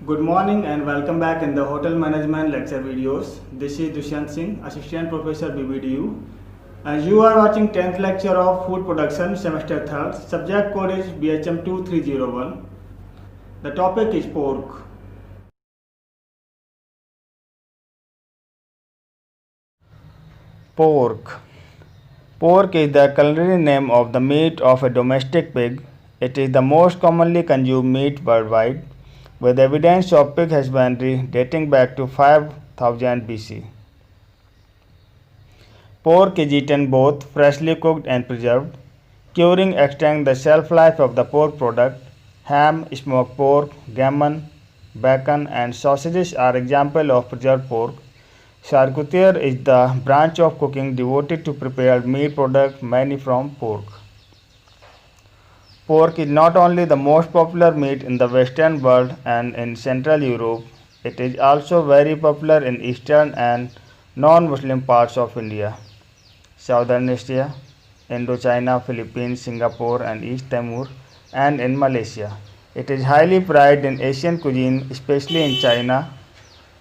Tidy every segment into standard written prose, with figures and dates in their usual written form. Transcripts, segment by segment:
Good morning and welcome back in the Hotel Management lecture videos. This is Dushyant Singh, Assistant Professor BBDU, and you are watching 10th lecture of Food Production Semester 3rd. Subject code is BHM 2301. The topic is pork. Pork. Pork is the culinary name of the meat of a domestic pig. It is the most commonly consumed meat worldwide, with evidence of pig husbandry dating back to 5000 BC. Pork is eaten both freshly cooked and preserved. Curing extends the shelf life of the pork product. Ham, smoked pork, gammon, bacon, and sausages are examples of preserved pork. Charcuterie is the branch of cooking devoted to prepared meat products, mainly from pork. Pork is not only the most popular meat in the Western world and in Central Europe, it is also very popular in Eastern and non-Muslim parts of India, Southern Asia, Indochina, Philippines, Singapore, and East Timor, and in Malaysia. It is highly prized in Asian cuisine, especially in China,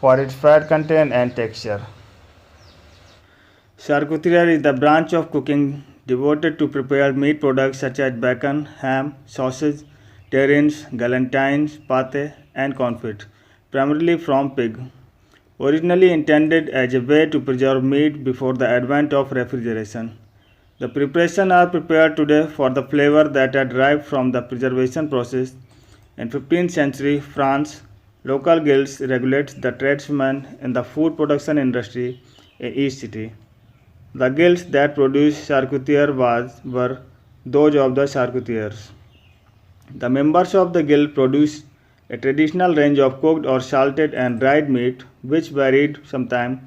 for its fat content and texture. Charcuterie is the branch of cooking devoted to prepared meat products such as bacon, ham, sausage, terrines, galantines, pate, and confit, primarily from pig. Originally intended as a way to preserve meat before the advent of refrigeration. The preparations are prepared today for the flavor that are derived from the preservation process. In 15th century France, local guilds regulated the tradesmen in the food production industry in each city. The guilds that produced charcuterie were those of the charcutiers. The members of the guild produced a traditional range of cooked or salted and dried meat, which varied sometimes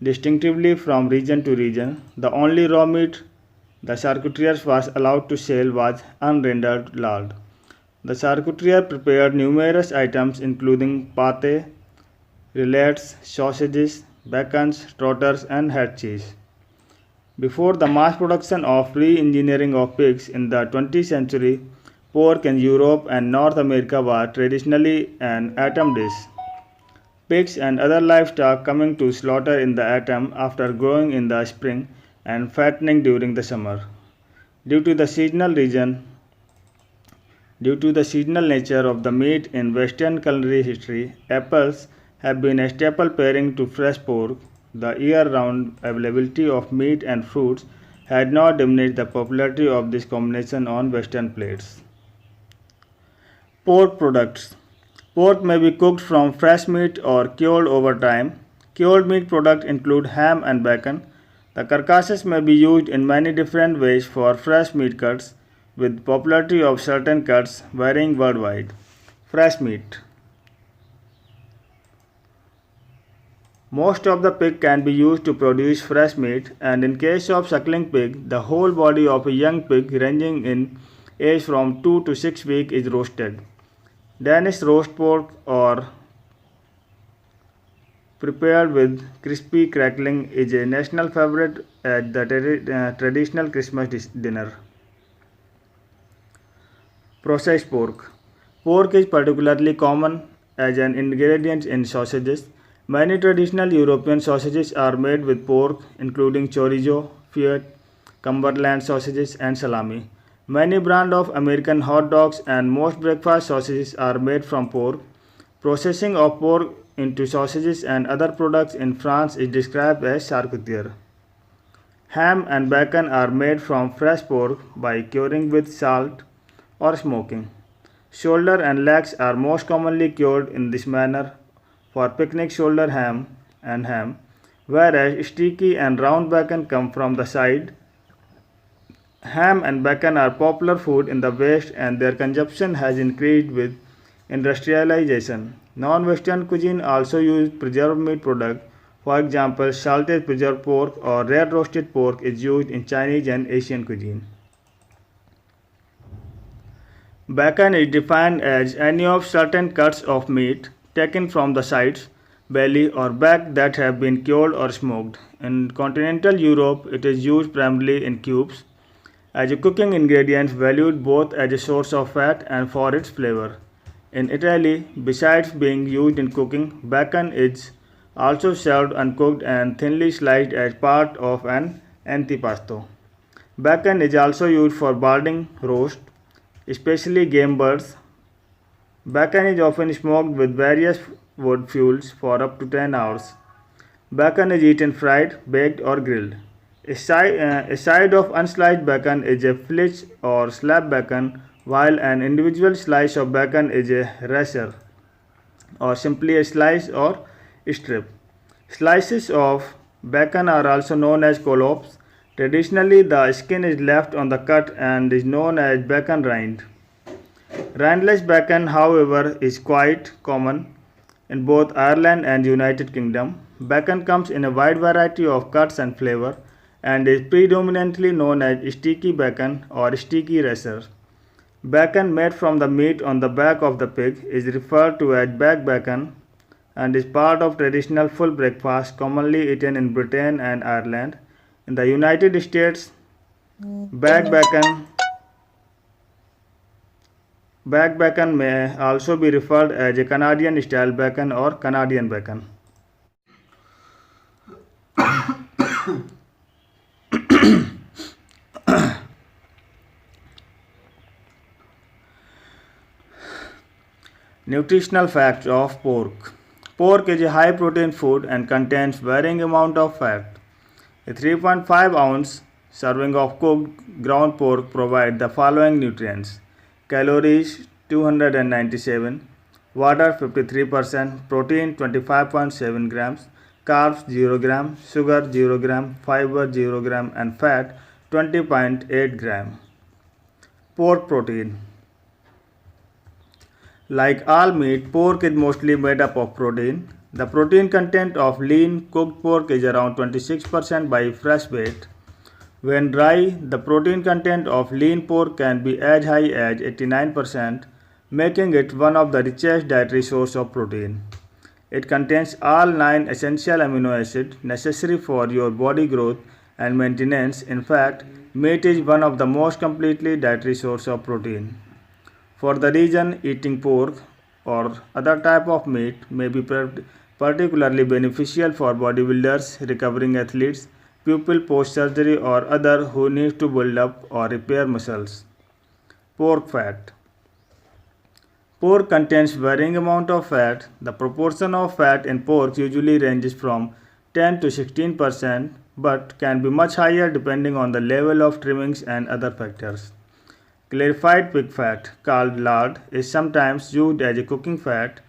distinctively from region to region. The only raw meat the charcutiers was allowed to sell was unrendered lard. The charcutier prepared numerous items including pate, rillettes, sausages, bacons, trotters, and head cheese. Before the mass production of re-engineering of pigs in the 20th century, pork in Europe and North America was traditionally an autumn dish. Pigs and other livestock coming to slaughter in the autumn after growing in the spring and fattening during the summer. Due to the seasonal nature of the meat in Western culinary history, apples have been a staple pairing to fresh pork. The year-round availability of meat and fruits had not diminished the popularity of this combination on Western plates. Pork products. Pork may be cooked from fresh meat or cured over time. Cured meat products include ham and bacon. The carcasses may be used in many different ways for fresh meat cuts, with popularity of certain cuts varying worldwide. Fresh meat. Most of the pig can be used to produce fresh meat, and in case of suckling pig, the whole body of a young pig ranging in age from 2 to 6 weeks is roasted. Danish roast pork or prepared with crispy crackling is a national favorite at the traditional Christmas dinner. Processed pork. Pork is particularly common as an ingredient in sausages. Many traditional European sausages are made with pork, including chorizo, Fiat, Cumberland sausages, and salami. Many brands of American hot dogs and most breakfast sausages are made from pork. Processing of pork into sausages and other products in France is described as charcuterie. Ham and bacon are made from fresh pork by curing with salt or smoking. Shoulder and legs are most commonly cured in this manner for picnic shoulder ham, whereas sticky and round bacon come from the side. Ham and bacon are popular food in the West and their consumption has increased with industrialization. Non-Western cuisine also use preserved meat products. For example, salted preserved pork or red roasted pork is used in Chinese and Asian cuisine. Bacon is defined as any of certain cuts of meat taken from the sides, belly, or back that have been cured or smoked. In continental Europe, it is used primarily in cubes as a cooking ingredient valued both as a source of fat and for its flavor. In Italy, besides being used in cooking, bacon is also served uncooked and thinly sliced as part of an antipasto. Bacon is also used for barding roast, especially game birds. Bacon is often smoked with various wood fuels for up to 10 hours. Bacon is eaten fried, baked, or grilled. A side of unsliced bacon is a flitch or slab bacon, while an individual slice of bacon is a rasher, or simply a slice or strip. Slices of bacon are also known as collops. Traditionally, the skin is left on the cut and is known as bacon rind. Rindless bacon, however, is quite common in both Ireland and United Kingdom. Bacon comes in a wide variety of cuts and flavor and is predominantly known as sticky bacon or sticky rasher. Bacon made from the meat on the back of the pig is referred to as back bacon and is part of traditional full breakfast commonly eaten in Britain and Ireland. In the United States, back bacon back bacon may also be referred as a Canadian style bacon or Canadian bacon. Nutritional facts of pork. Pork is a high protein food and contains varying amount of fat. A 3.5 ounce serving of cooked ground pork provides the following nutrients: calories 297, water 53%, protein 25.7 grams, carbs 0 gram, sugar 0 gram, fiber 0 gram, and fat 20.8 gram. Pork protein. Like all meat, pork is mostly made up of protein. The protein content of lean cooked pork is around 26% by fresh weight. When dry, the protein content of lean pork can be as high as 89%, making it one of the richest dietary sources of protein. It contains all 9 essential amino acids necessary for your body growth and maintenance. In fact, meat is one of the most completely dietary sources of protein. For the reason, eating pork or other type of meat may be particularly beneficial for bodybuilders, recovering athletes, people post-surgery, or others who need to build up or repair muscles. Pork fat. Pork contains varying amount of fat. The proportion of fat in pork usually ranges from 10 to 16%, but can be much higher depending on the level of trimmings and other factors. Clarified pig fat, called lard, is sometimes used as a cooking fat.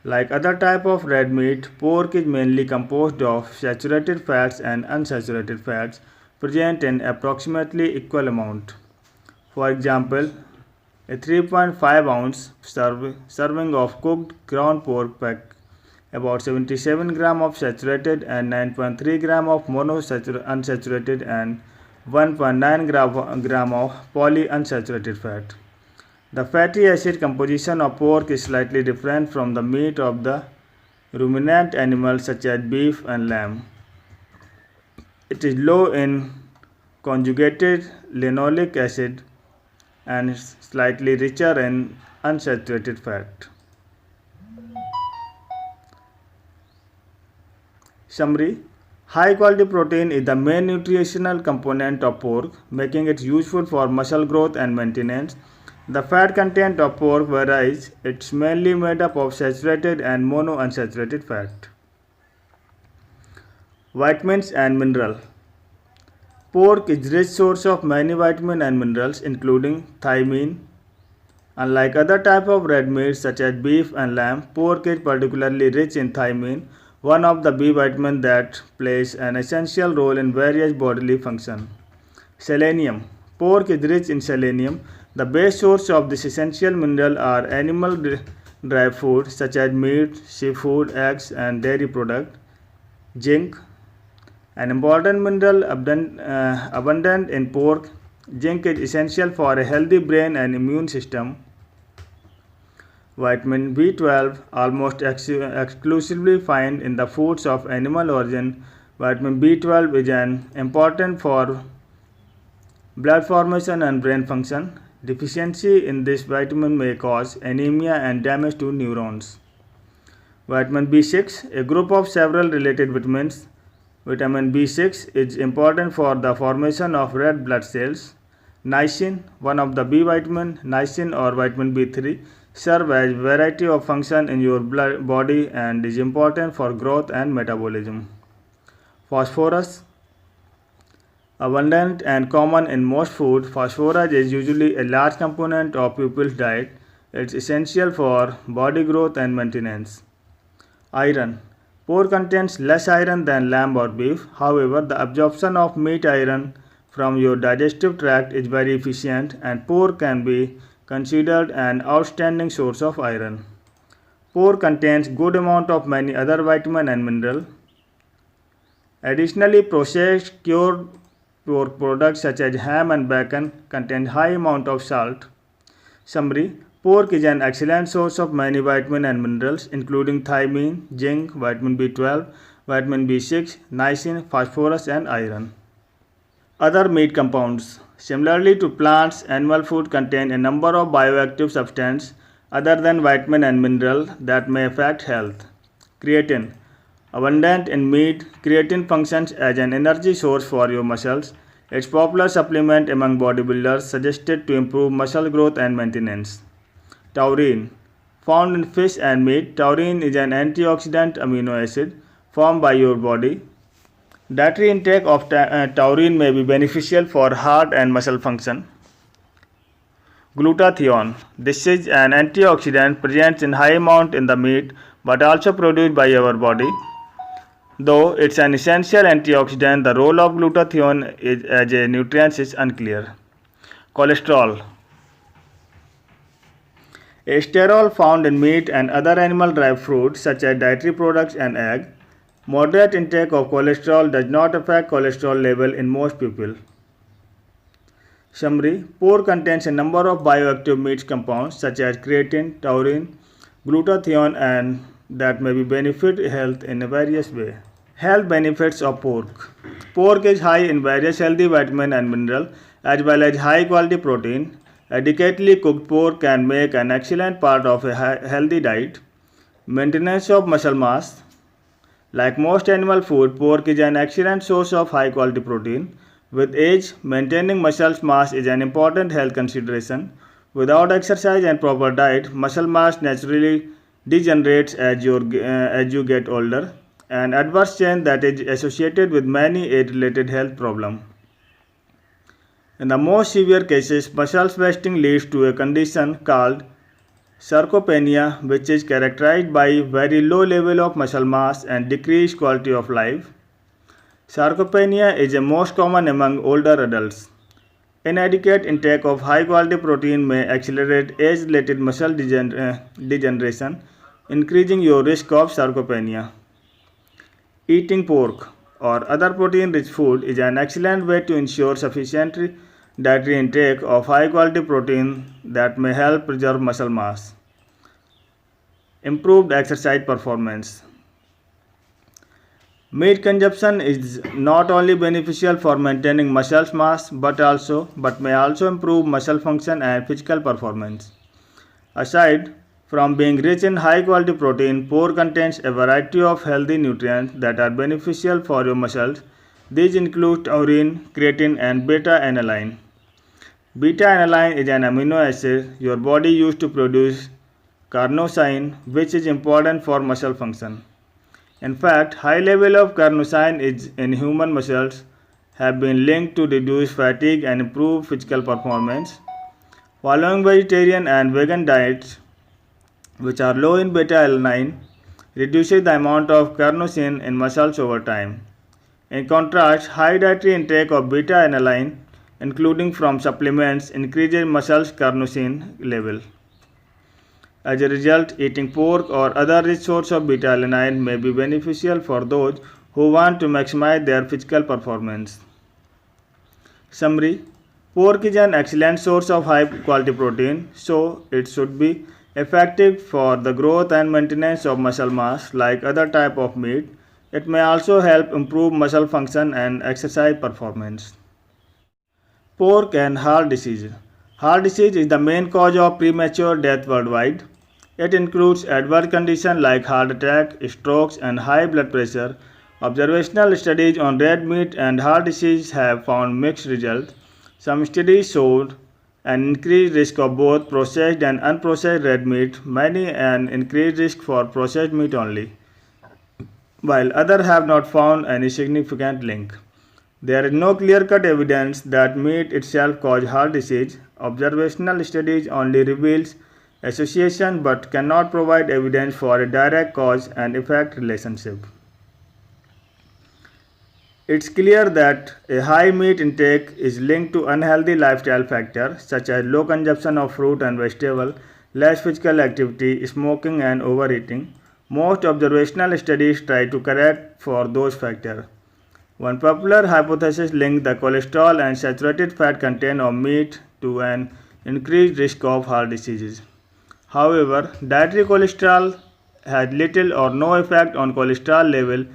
Like other types of red meat, pork is mainly composed of saturated fats and unsaturated fats present in approximately equal amount. For example, a 3.5 ounce serving of cooked ground pork pack about 77 gram of saturated and 9.3 gram of unsaturated and 1.9 gram of polyunsaturated fat. The fatty acid composition of pork is slightly different from the meat of the ruminant animals such as beef and lamb. It is low in conjugated linoleic acid and slightly richer in unsaturated fat. Summary: high quality protein is the main nutritional component of pork, making it useful for muscle growth and maintenance. The fat content of pork varies. It's mainly made up of saturated and monounsaturated fat. Vitamins and minerals. Pork is rich source of many vitamins and minerals, including thiamine. Unlike other types of red meat such as beef and lamb, pork is particularly rich in thiamine, one of the B vitamins that plays an essential role in various bodily functions. Selenium. Pork is rich in selenium. The best source of this essential mineral are animal derived foods such as meat, seafood, eggs, and dairy products. Zinc. An important mineral abundant in pork, zinc is essential for a healthy brain and immune system. Vitamin B12, almost exclusively found in the foods of animal origin. Vitamin B12 is important for blood formation and brain function. Deficiency in this vitamin may cause anemia and damage to neurons. Vitamin B6, a group of several related vitamins. Vitamin B6 is important for the formation of red blood cells. Niacin, one of the B vitamin, niacin or vitamin B3, serve as variety of function in your body and is important for growth and metabolism. Phosphorus, abundant and common in most food, phosphorus is usually a large component of people's diet. It's essential for body growth and maintenance. Iron. Pork contains less iron than lamb or beef. However, the absorption of meat iron from your digestive tract is very efficient, and pork can be considered an outstanding source of iron. Pork contains good amount of many other vitamins and minerals. Additionally, processed cured pork products such as ham and bacon contain high amount of salt. Summary: pork is an excellent source of many vitamins and minerals, including thiamine, zinc, vitamin B12, vitamin B6, niacin, phosphorus, and iron. Other meat compounds. Similarly to plants, animal food contain a number of bioactive substances other than vitamin and mineral that may affect health. Creatine. Abundant in meat, creatine functions as an energy source for your muscles. It's a popular supplement among bodybuilders, suggested to improve muscle growth and maintenance. Taurine. Found in fish and meat, taurine is an antioxidant amino acid formed by your body. Dietary intake of taurine may be beneficial for heart and muscle function. Glutathione. This is an antioxidant present in high amount in the meat but also produced by our body. Though it's an essential antioxidant, the role of glutathione as a nutrient is unclear. Cholesterol. A sterol found in meat and other animal-derived foods such as dietary products and eggs. Moderate intake of cholesterol does not affect cholesterol level in most people. Summary: pork contains a number of bioactive meat compounds such as creatine, taurine, glutathione, and that may benefit health in various ways. Health benefits of pork. Pork is high in various healthy vitamins and minerals as well as high quality protein. Adequately cooked pork can make an excellent part of a healthy diet. Maintenance of muscle mass. Like most animal food, pork is an excellent source of high quality protein. With age, maintaining muscle mass is an important health consideration. Without exercise and proper diet, muscle mass naturally degenerates as you get older, an adverse change that is associated with many age-related health problems. In the most severe cases, muscle wasting leads to a condition called sarcopenia, which is characterized by very low level of muscle mass and decreased quality of life. Sarcopenia is the most common among older adults. Inadequate intake of high quality protein may accelerate age-related muscle degeneration, increasing your risk of sarcopenia. Eating pork or other protein-rich food is an excellent way to ensure sufficient dietary intake of high quality protein that may help preserve muscle mass. Improved exercise performance. Meat consumption is not only beneficial for maintaining muscle mass but may also improve muscle function and physical performance. Aside from being rich in high quality protein, pork contains a variety of healthy nutrients that are beneficial for your muscles. These include taurine, creatine, and beta-alanine. Beta-alanine is an amino acid your body uses to produce carnosine, which is important for muscle function. In fact, high level of carnosine in human muscles have been linked to reduce fatigue and improve physical performance. Following vegetarian and vegan diets, which are low in beta-alanine, reduces the amount of carnosine in muscles over time. In contrast, high dietary intake of beta-alanine, including from supplements, increases muscle carnosine level. As a result, eating pork or other rich source of beta-alanine may be beneficial for those who want to maximize their physical performance. Summary: pork is an excellent source of high quality protein, so it should be effective for the growth and maintenance of muscle mass like other type of meat. It may also help improve muscle function and exercise performance. Pork and heart disease. Heart disease is the main cause of premature death worldwide. It includes adverse conditions like heart attack, strokes, and high blood pressure. Observational studies on red meat and heart disease have found mixed results. Some studies showed an increased risk of both processed and unprocessed red meat, many an increased risk for processed meat only, while others have not found any significant link. There is no clear-cut evidence that meat itself causes heart disease. Observational studies only reveals association but cannot provide evidence for a direct cause and effect relationship. It's clear that a high meat intake is linked to unhealthy lifestyle factors such as low consumption of fruit and vegetable, less physical activity, smoking and overeating. Most observational studies try to correct for those factors. One popular hypothesis linked the cholesterol and saturated fat content of meat to an increased risk of heart diseases. However, dietary cholesterol has little or no effect on cholesterol level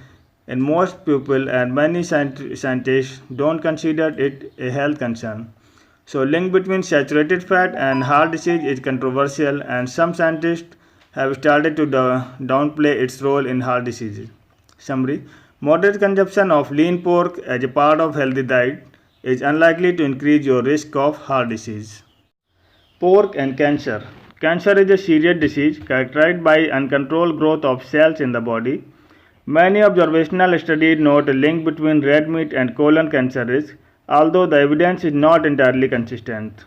in most people, and many scientists don't consider it a health concern. So, link between saturated fat and heart disease is controversial, and some scientists have started to downplay its role in heart disease. Summary: moderate consumption of lean pork as a part of healthy diet is unlikely to increase your risk of heart disease. Pork and cancer. Cancer is a serious disease characterized by uncontrolled growth of cells in the body. Many observational studies note a link between red meat and colon cancer risk, although the evidence is not entirely consistent.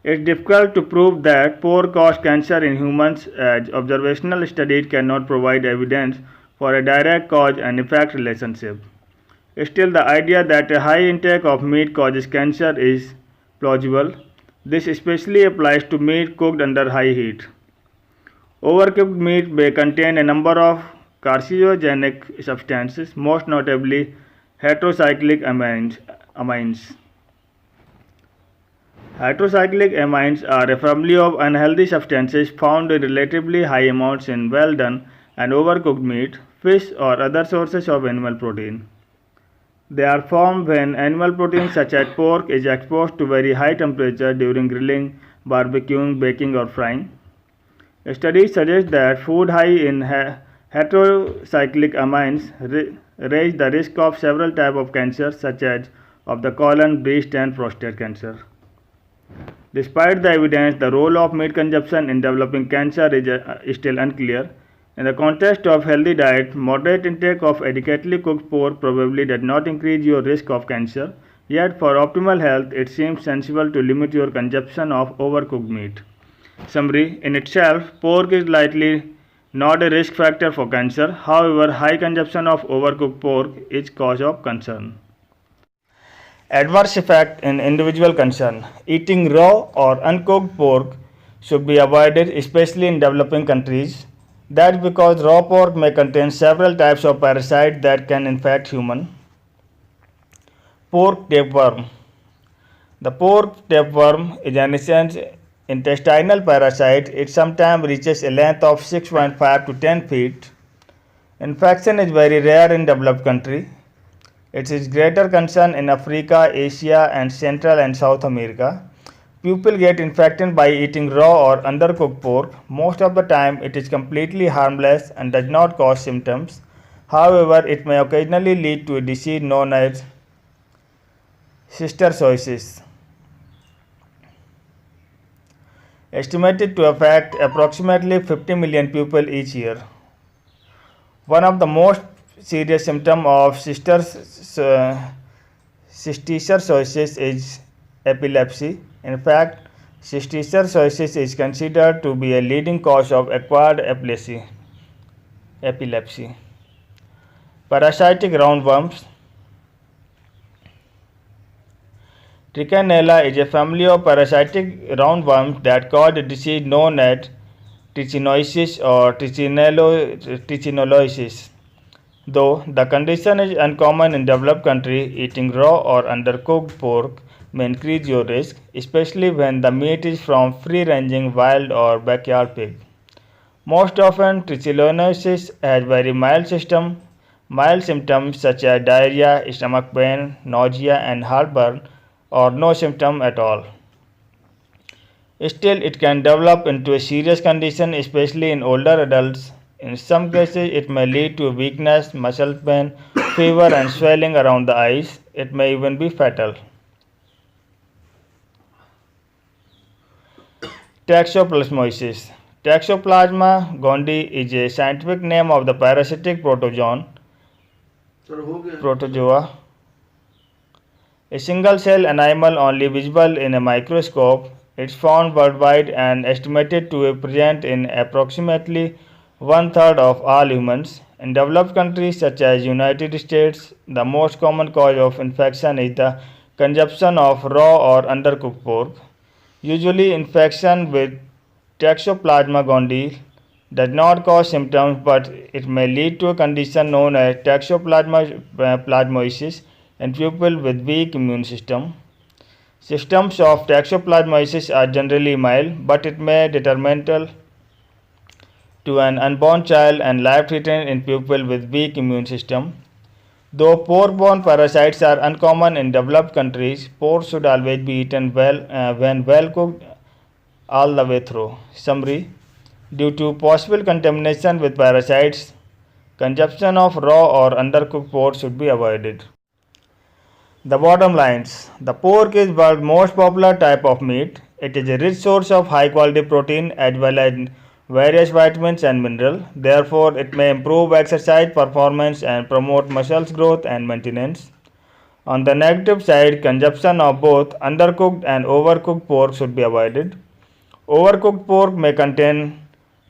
It's difficult to prove that pork causes cancer in humans, as observational studies cannot provide evidence for a direct cause and effect relationship. Still, the idea that a high intake of meat causes cancer is plausible. This especially applies to meat cooked under high heat. Overcooked meat may contain a number of carcinogenic substances, most notably heterocyclic amines. Heterocyclic amines are a family of unhealthy substances found in relatively high amounts in well done and overcooked meat, fish, or other sources of animal protein. They are formed when animal protein such as pork is exposed to very high temperature during grilling, barbecuing, baking, or frying. Studies suggest that food high in heterocyclic amines raise the risk of several types of cancer such as of the colon, breast, and prostate cancer. Despite the evidence, the role of meat consumption in developing cancer is still unclear. In the context of healthy diet, moderate intake of adequately cooked pork probably does not increase your risk of cancer, yet for optimal health it seems sensible to limit your consumption of overcooked meat. Summary: in itself, pork is likely not a risk factor for cancer. However, high consumption of overcooked pork is cause of concern. Adverse effect in individual concern. Eating raw or uncooked pork should be avoided, especially in developing countries. That's because raw pork may contain several types of parasites that can infect humans. Pork tapeworm. The pork tapeworm is an essential intestinal parasite. It sometimes reaches a length of 6.5 to 10 feet. Infection is very rare in developed countries. It is greater concern in Africa, Asia, and Central and South America. People get infected by eating raw or undercooked pork. Most of the time, it is completely harmless and does not cause symptoms. However, it may occasionally lead to a disease known as cysticercosis, estimated to affect approximately 50 million people each year. One of the most serious symptoms of cysticercosis is epilepsy. In fact, cysticercosis is considered to be a leading cause of acquired epilepsy. Parasitic roundworms. Trichinella is a family of parasitic roundworms that cause a disease known as trichinosis or trichinellosis. Though the condition is uncommon in developed countries, eating raw or undercooked pork may increase your risk, especially when the meat is from free-ranging wild or backyard pig. Most often, trichinosis has very mild symptoms such as diarrhea, stomach pain, nausea, and heartburn, or no symptom at all. Still, it can develop into a serious condition, especially in older adults. In some cases, it may lead to weakness, muscle pain, fever, and swelling around the eyes. It may even be fatal. Toxoplasmosis. Toxoplasma gondii is a scientific name of the parasitic protozoa, a single cell animal only visible in a microscope. It's found worldwide and estimated to be present in approximately one-third of all humans. In developed countries such as United States, the most common cause of infection is the consumption of raw or undercooked pork. Usually, infection with Toxoplasma gondii does not cause symptoms, but it may lead to a condition known as toxoplasmosis in people with weak immune system. Symptoms of toxoplasmosis are generally mild, but it may be detrimental to an unborn child and life-threatening in people with weak immune system. Though pork-borne parasites are uncommon in developed countries, pork should always be eaten when well cooked all the way through. Summary: due to possible contamination with parasites, consumption of raw or undercooked pork should be avoided. The bottom lines: the pork is world's most popular type of meat. It is a rich source of high quality protein as well as various vitamins and minerals. Therefore, it may improve exercise performance and promote muscle growth and maintenance. On the negative side, consumption of both undercooked and overcooked pork should be avoided. Overcooked pork may contain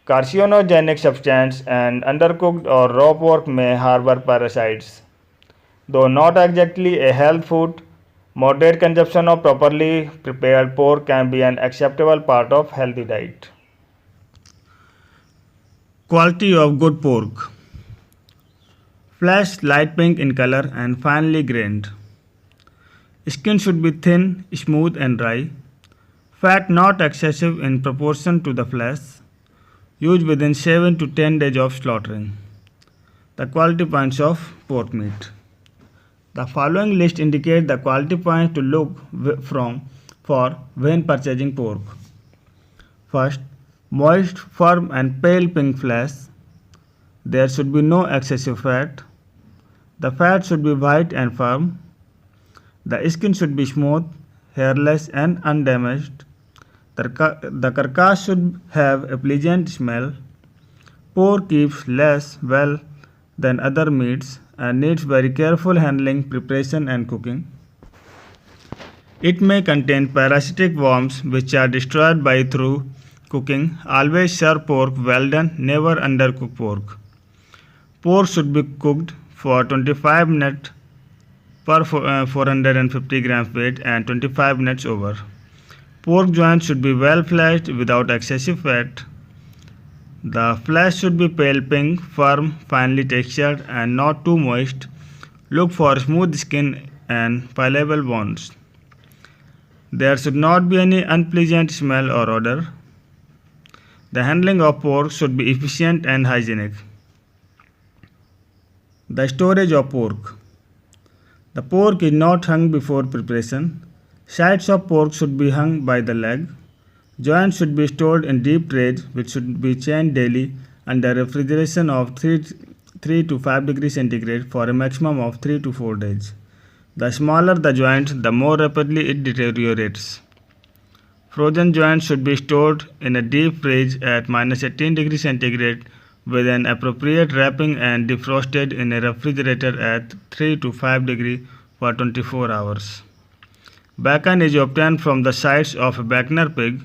carcinogenic substance, and undercooked or raw pork may harbor parasites. Though not exactly a health food, moderate consumption of properly prepared pork can be an acceptable part of healthy diet. Quality of good pork: flesh light pink in color and finely grained. Skin should be thin, smooth, and dry. Fat not excessive in proportion to the flesh. Used within 7 to 10 days of slaughtering. The quality points of pork meat. The following list indicates the quality points to look for when purchasing pork. First, moist, firm, and pale pink flesh. There should be no excessive fat. The fat should be white and firm. The skin should be smooth, hairless, and undamaged. The carcass should have a pleasant smell. Pork keeps less well than other meats and needs very careful handling, preparation, and cooking. It may contain parasitic worms which are destroyed by through cooking. Always serve pork well done, never undercook pork. Pork should be cooked for 25 minutes per 450 grams weight and 25 minutes over. Pork joints should be well fleshed without excessive fat. The flesh should be pale pink, firm, finely textured, and not too moist. Look for smooth skin and pliable bones. There should not be any unpleasant smell or odor. The handling of pork should be efficient and hygienic. The storage of pork. The pork is not hung before preparation. Sides of pork should be hung by the leg. Joints should be stored in deep trays which should be changed daily under refrigeration of 3 to 5 degrees centigrade for a maximum of 3 to 4 days. The smaller the joint, the more rapidly it deteriorates. Frozen joints should be stored in a deep fridge at -18 degrees centigrade with an appropriate wrapping and defrosted in a refrigerator at 3 to 5 degrees for 24 hours. Bacon is obtained from the sides of a Beckner pig.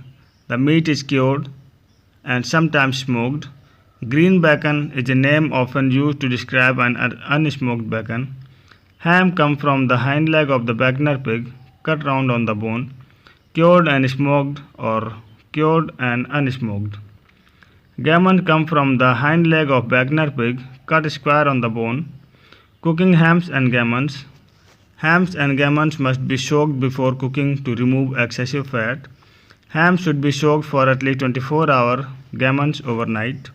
The meat is cured and sometimes smoked. Green bacon is a name often used to describe an unsmoked bacon. Ham comes from the hind leg of the Beckner pig, cut round on the bone, cured and smoked or cured and unsmoked. Gammon comes from the hind leg of Beckner pig, cut square on the bone. Cooking hams and gammons. Hams and gammons must be soaked before cooking to remove excessive fat. Ham should be soaked for at least 24 hours, gammons overnight.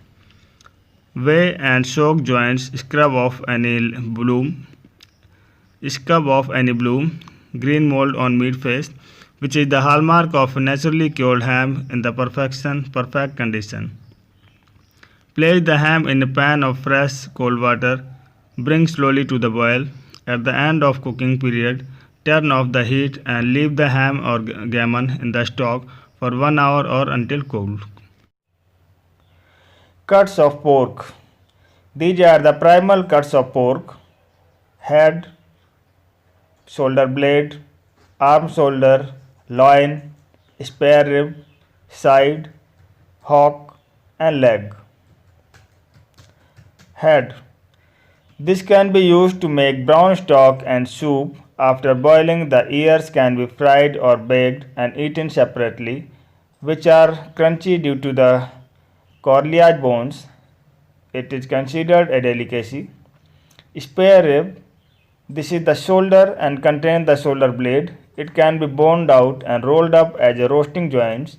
Weigh and soak joints, scrub off any bloom, green mold on meat face. which is the hallmark of naturally cured ham in the perfect condition. Place the ham in a pan of fresh cold water. Bring slowly to the boil. At the end of cooking period, turn off the heat and leave the ham or gammon in the stock for 1 hour or until cooled. Cuts of pork. These are the primal cuts of pork: head, shoulder blade, arm shoulder, loin, spare rib, side, hock, and leg. Head. This can be used to make brown stock and soup. After boiling, the ears can be fried or baked and eaten separately, which are crunchy due to the cartilage bones. It is considered a delicacy. Spare rib. This is the shoulder and contains the shoulder blade. It can be boned out and rolled up as a roasting joints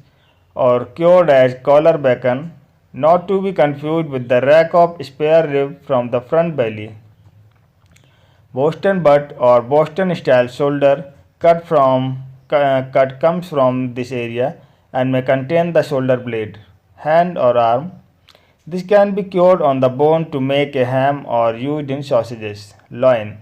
or cured as collar bacon, not to be confused with the rack of spare rib from the front belly. Boston butt or Boston style shoulder cut comes from this area and may contain the shoulder blade, hand or arm. This can be cured on the bone to make a ham or used in sausages. Loin.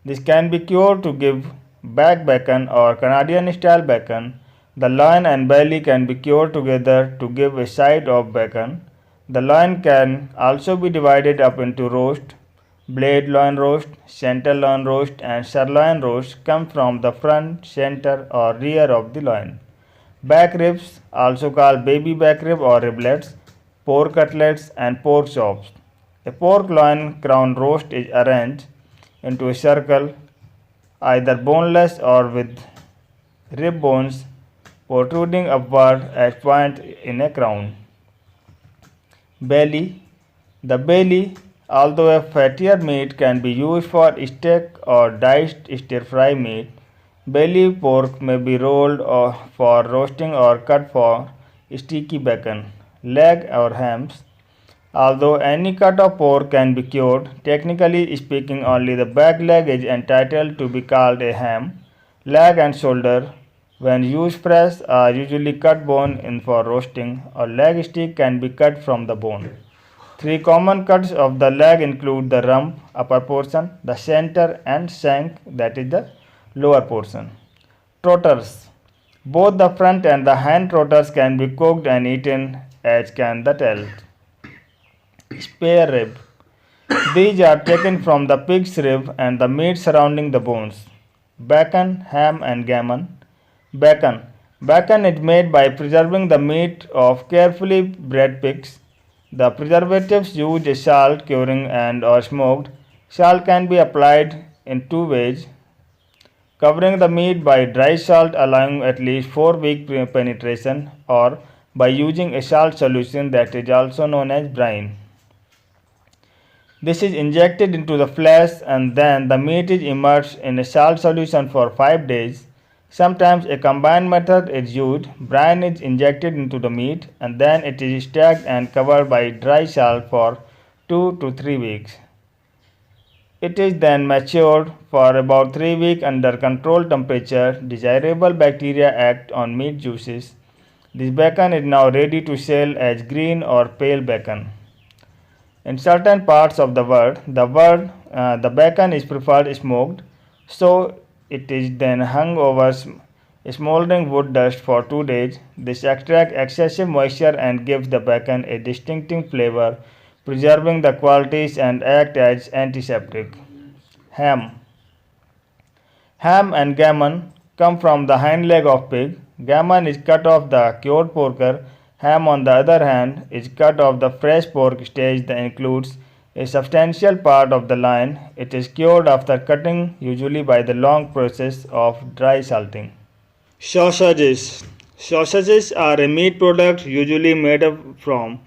This can be cured to give back bacon or Canadian style bacon. The loin and belly can be cured together to give a side of bacon. The loin can also be divided up into roast. Blade loin roast, center loin roast, and sirloin roast come from the front, center, or rear of the loin. Back ribs, also called baby back rib or riblets, pork cutlets, and pork chops. A pork loin crown roast is arranged into a circle, either boneless or with rib bones protruding upward at point in a crown. Belly. The belly, although a fattier meat, can be used for steak or diced stir-fry meat. Belly pork may be rolled for roasting or cut for sticky bacon. Leg or hams. Although any cut of pork can be cured, technically speaking only the back leg is entitled to be called a ham. Leg and shoulder, when used fresh, are usually cut bone in for roasting, or leg stick can be cut from the bone. Three common cuts of the leg include the rump, upper portion, the center, and shank, that is the lower portion. Trotters. Both the front and the hind trotters can be cooked and eaten, as can the tail. Spare rib. These are taken from the pig's rib and the meat surrounding the bones. Bacon, ham, and gammon. Bacon. Bacon is made by preserving the meat of carefully bred pigs. The preservatives used is salt, curing, and or smoked. Salt can be applied in two ways: covering the meat by dry salt allowing at least 4 week penetration, or by using a salt solution that is also known as brine. This is injected into the flesh and then the meat is immersed in a salt solution for 5 days. Sometimes a combined method is used. Brine is injected into the meat and then it is stacked and covered by dry salt for 2 to 3 weeks. It is then matured for about 3 weeks under controlled temperature. Desirable bacteria act on meat juices. This bacon is now ready to sell as green or pale bacon. In certain parts of the world, the bacon is preferred smoked, so it is then hung over smoldering wood dust for 2 days. This extracts excessive moisture and gives the bacon a distinctive flavor, preserving the qualities and act as antiseptic. Ham. Ham and gammon come from the hind leg of pig. Gammon is cut off the cured porker. Ham, on the other hand, is cut off the fresh pork stage that includes a substantial part of the loin. It is cured after cutting, usually by the long process of dry salting. Sausages. Sausages are a meat product usually made up from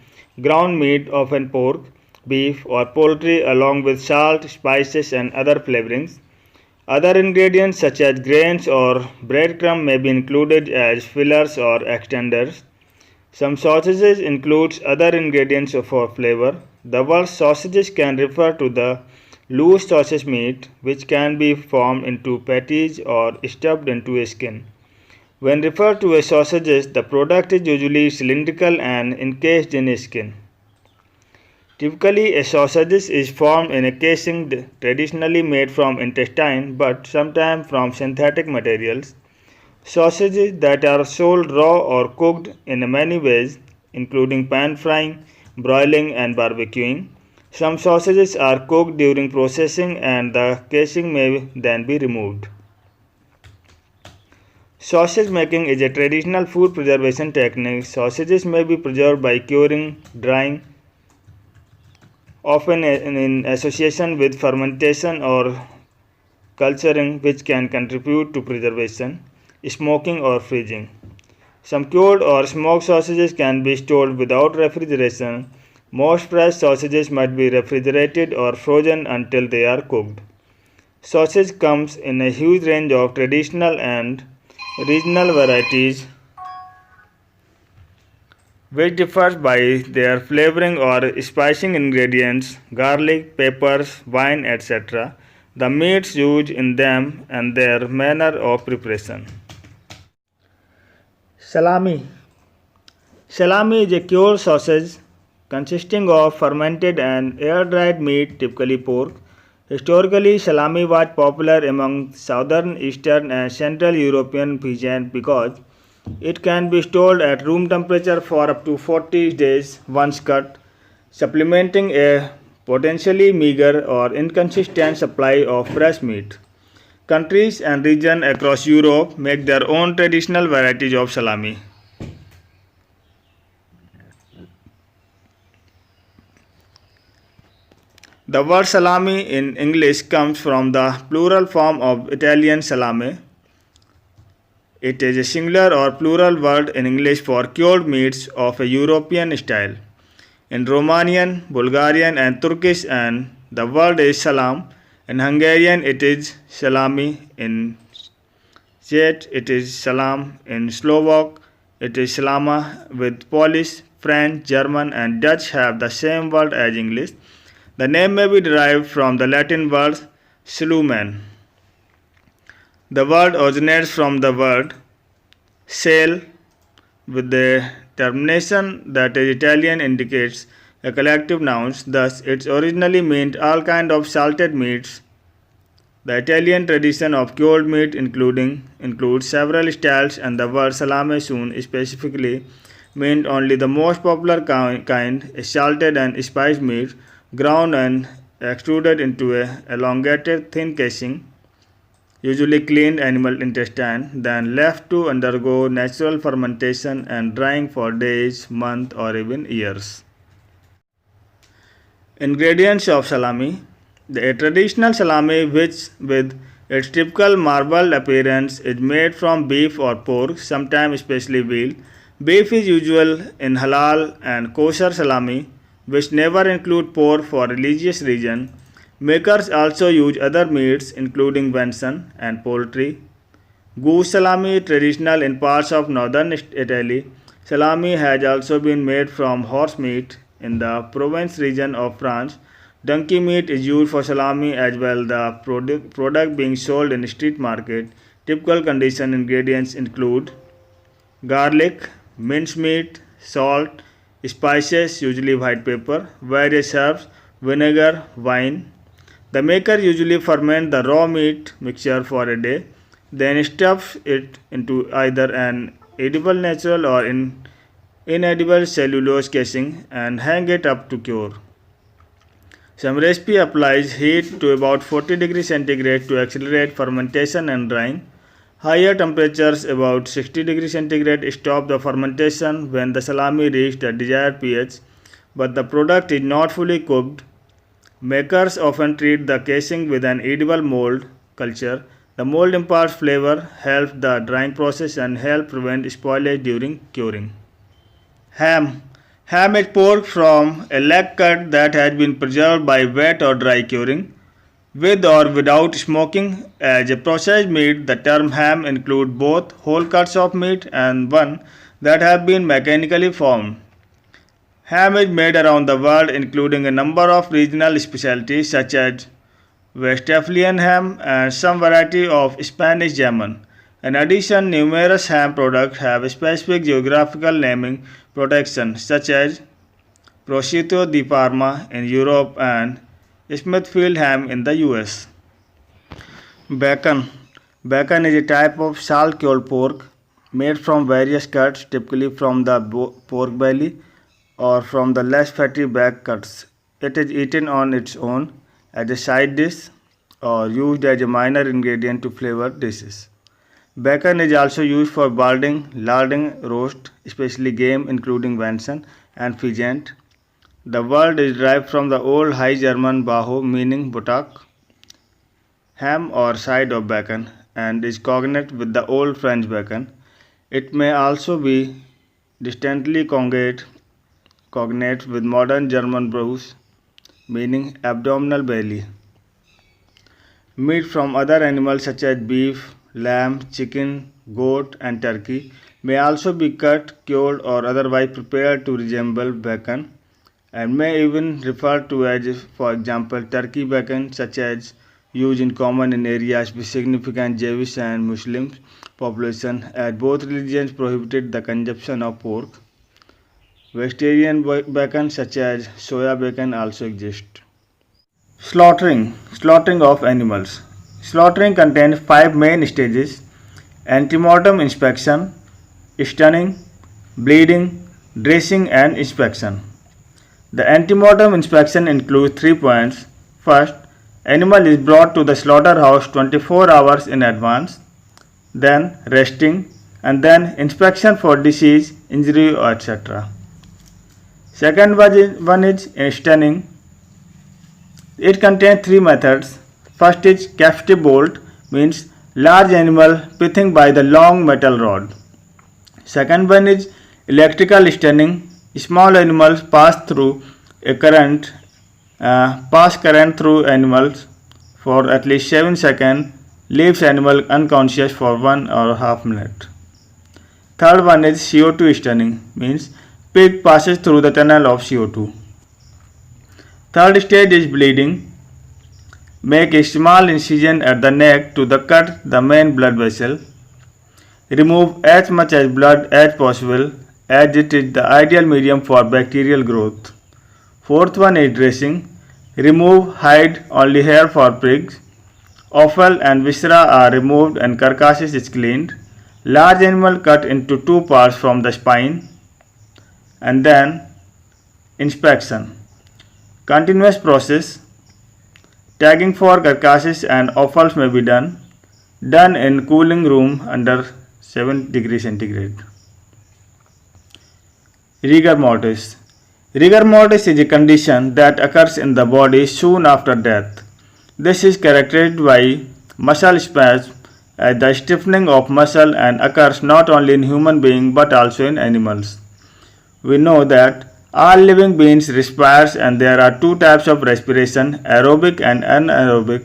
ground meat, often pork, beef, or poultry, along with salt, spices, and other flavorings. Other ingredients such as grains or breadcrumb may be included as fillers or extenders. Some sausages include other ingredients for flavor. The word sausages can refer to the loose sausage meat, which can be formed into patties or stuffed into a skin. When referred to as sausages, the product is usually cylindrical and encased in skin. Typically, a sausage is formed in a casing traditionally made from intestine but sometimes from synthetic materials. Sausages that are sold raw or cooked in many ways, including pan frying, broiling, and barbecuing. Some sausages are cooked during processing and the casing may then be removed. Sausage making is a traditional food preservation technique. Sausages may be preserved by curing, drying, often in association with fermentation or culturing, which can contribute to preservation, smoking, or freezing. Some cured or smoked sausages can be stored without refrigeration. Most fresh sausages must be refrigerated or frozen until they are cooked. Sausage comes in a huge range of traditional and regional varieties, which differs by their flavoring or spicing ingredients, garlic, peppers, wine, etc., the meats used in them, and their manner of preparation. Salami. Salami is a cured sausage consisting of fermented and air-dried meat, typically pork. Historically, salami was popular among southern, eastern, and central European peasants because it can be stored at room temperature for up to 40 days once cut, supplementing a potentially meager or inconsistent supply of fresh meat. Countries and regions across Europe make their own traditional varieties of salami. The word salami in English comes from the plural form of Italian salame. It is a singular or plural word in English for cured meats of a European style. In Romanian, Bulgarian, and Turkish, and the word is salam. In Hungarian, it is salami. In Czech, it is salam. In Slovak, it is salama. With Polish, French, German, and Dutch have the same word as English. The name may be derived from the Latin word salumen. The word originates from the word sale, with the termination that is Italian indicates a collective noun. Thus, it originally meant all kinds of salted meats. The Italian tradition of cured meat includes several styles, and the word salame soon specifically meant only the most popular kind, a salted and spiced meat, ground and extruded into a elongated thin casing, usually cleaned animal intestine, then left to undergo natural fermentation and drying for days, months, or even years. Ingredients of salami. A traditional salami, which with its typical marbled appearance, is made from beef or pork, sometimes especially veal. Beef is usual in halal and kosher salami, which never include pork for religious reasons. Makers also use other meats including venison and poultry. Goose salami, traditional in parts of northern Italy. Salami has also been made from horse meat in the Provence region of France. Donkey meat is used for salami as well, the product being sold in street market. Typical condition ingredients include garlic, mincemeat, salt, spices, usually white pepper, various herbs, vinegar, wine. The maker usually ferments the raw meat mixture for a day, then stuffs it into either an edible natural or inedible cellulose casing and hang it up to cure. Some recipe applies heat to about 40 degrees centigrade to accelerate fermentation and drying. Higher temperatures, about 60 degrees centigrade, stop the fermentation when the salami reaches the desired pH, but the product is not fully cooked. Makers often treat the casing with an edible mold culture. The mold imparts flavor, helps the drying process, and helps prevent spoilage during curing. Ham. Ham is pork from a leg cut that has been preserved by wet or dry curing. With or without smoking, as a processed meat, the term ham includes both whole cuts of meat and one that have been mechanically formed. Ham is made around the world, including a number of regional specialties such as Westphalian ham and some variety of Spanish German. In addition, numerous ham products have specific geographical naming protection, such as Prosciutto di Parma in Europe and Smithfield ham in the US. Bacon. Bacon is a type of salt-cured pork made from various cuts, typically from the pork belly or from the less fatty back cuts. It is eaten on its own, as a side dish, or used as a minor ingredient to flavor dishes. Bacon is also used for larding roast, especially game including venison and pheasant. The word is derived from the Old High German "baho", meaning buttock, ham or side of bacon, and is cognate with the Old French bacon. It may also be distantly cognate with modern German Brust, meaning abdominal belly. Meat from other animals such as beef, lamb, chicken, goat, and turkey may also be cut, cured, or otherwise prepared to resemble bacon, and may even refer to as, for example, turkey bacon, such as used in common in areas with significant Jewish and Muslim population, as both religions prohibited the consumption of pork. Vegetarian bacon, such as soya bacon, also exist. Slaughtering of animals. Slaughtering contains 5 main stages: antemortem inspection, stunning, bleeding, dressing, and inspection. The antemortem inspection includes 3 points. First, animal is brought to the slaughterhouse 24 hours in advance, then resting, and then inspection for disease, injury, etc. Second one is stunning. It contains 3 methods. First is captive bolt, means large animal pithing by the long metal rod. Second one is electrical stunning. Small animals pass current through animals for at least 7 seconds, leaves animal unconscious for 1.5 minutes. Third one is CO2 stunning, means pig passes through the tunnel of CO2. Third stage is bleeding. Make a small incision at the neck to cut the main blood vessel. Remove as much as blood as possible, as it is the ideal medium for bacterial growth. Fourth one is dressing. Remove hide, only hair for pigs. Offal and viscera are removed and carcasses is cleaned. Large animal cut into 2 parts from the spine. And then inspection. Continuous process. Tagging for carcasses and offals may be done in cooling room under 7 degrees centigrade. Rigor mortis. Rigor mortis is a condition that occurs in the body soon after death. This is characterized by muscle spasm, as the stiffening of muscle, and occurs not only in human beings but also in animals. We know that all living beings respire, and there are 2 types of respiration, aerobic and anaerobic.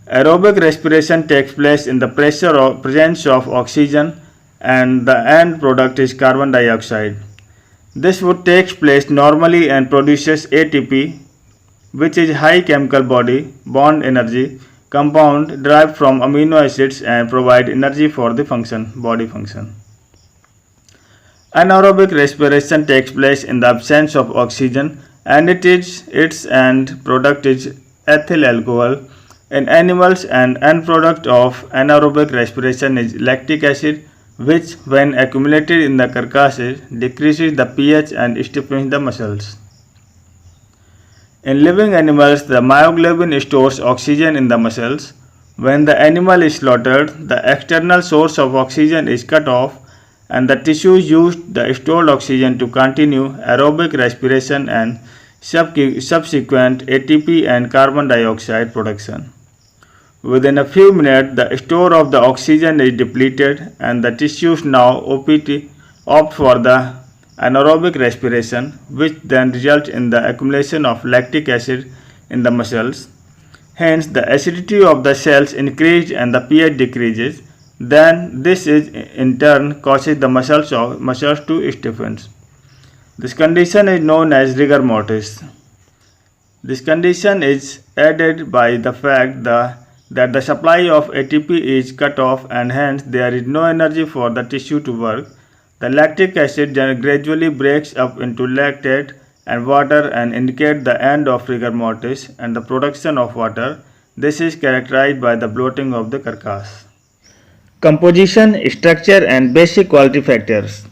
Aerobic respiration takes place in the presence of oxygen, and the end product is carbon dioxide. This would take place normally and produces ATP, which is high chemical bond energy compound derived from amino acids and provide energy for the body function. Anaerobic respiration takes place in the absence of oxygen, and its end product is ethyl alcohol in animals, and end product of anaerobic respiration is lactic acid, which when accumulated in the carcasses decreases the pH and stiffens the muscles. In living animals, the myoglobin stores oxygen in the muscles. When the animal is slaughtered, the external source of oxygen is cut off, and the tissues use the stored oxygen to continue aerobic respiration and subsequent ATP and carbon dioxide production. Within a few minutes, the store of the oxygen is depleted, and the tissues now opt for the anaerobic respiration, which then results in the accumulation of lactic acid in the muscles. Hence, the acidity of the cells increases and the pH decreases. Then this is in turn causes the muscles to stiffen. This condition is known as rigor mortis. This condition is aided by the fact that that the supply of ATP is cut off and hence there is no energy for the tissue to work. The lactic acid gradually breaks up into lactate and water and indicate the end of rigor mortis and the production of water. This is characterized by the bloating of the carcass. Composition, structure and basic quality factors.